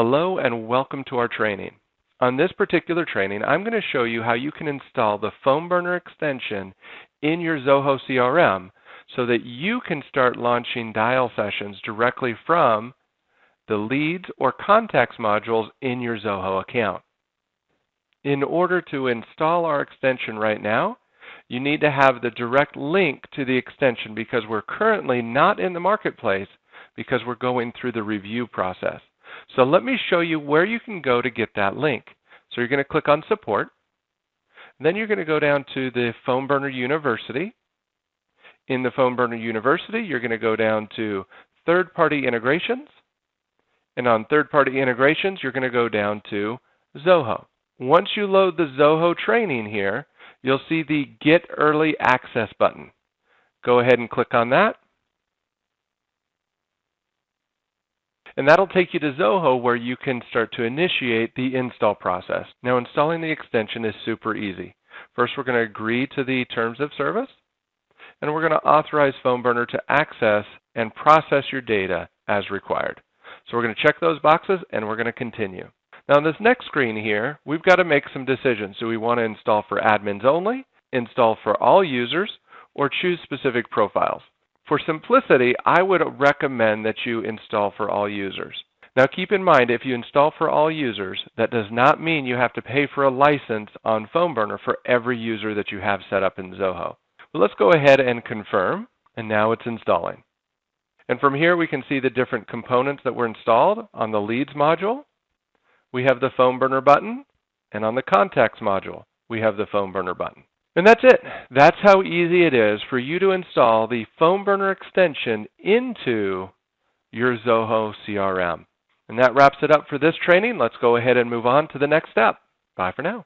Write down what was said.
Hello and welcome to our training. On this particular training, I'm going to show you how you can install the PhoneBurner extension in your Zoho CRM so that you can start launching dial sessions directly from the leads or contacts modules in your Zoho account. In order to install our extension right now, you need to have the direct link to the extension because we're currently not in the marketplace because we're going through the review process. So let me show you where you can go to get that link. So you're going to click on Support. Then you're going to go down to the PhoneBurner University. In the PhoneBurner University, you're going to go down to Third-Party Integrations. And on Third-Party Integrations, you're going to go down to Zoho. Once you load the Zoho training here, you'll see the Get Early Access button. Go ahead and click on that. And that'll take you to Zoho where you can start to initiate the install process. Now, installing the extension is super easy. First, we're going to agree to the terms of service, and we're going to authorize PhoneBurner to access and process your data as required. So we're going to check those boxes, and we're going to continue. Now, on this next screen here, we've got to make some decisions. Do we want to install for admins only, install for all users, or choose specific profiles? For simplicity, I would recommend that you install for all users. Now keep in mind, if you install for all users, that does not mean you have to pay for a license on PhoneBurner for every user that you have set up in Zoho. Well, let's go ahead and confirm, and now it's installing. And from here we can see the different components that were installed. On the Leads module, we have the PhoneBurner button, and on the Contacts module, we have the PhoneBurner button. And that's it. That's how easy it is for you to install the PhoneBurner extension into your Zoho CRM. And that wraps it up for this training. Let's go ahead and move on to the next step. Bye for now.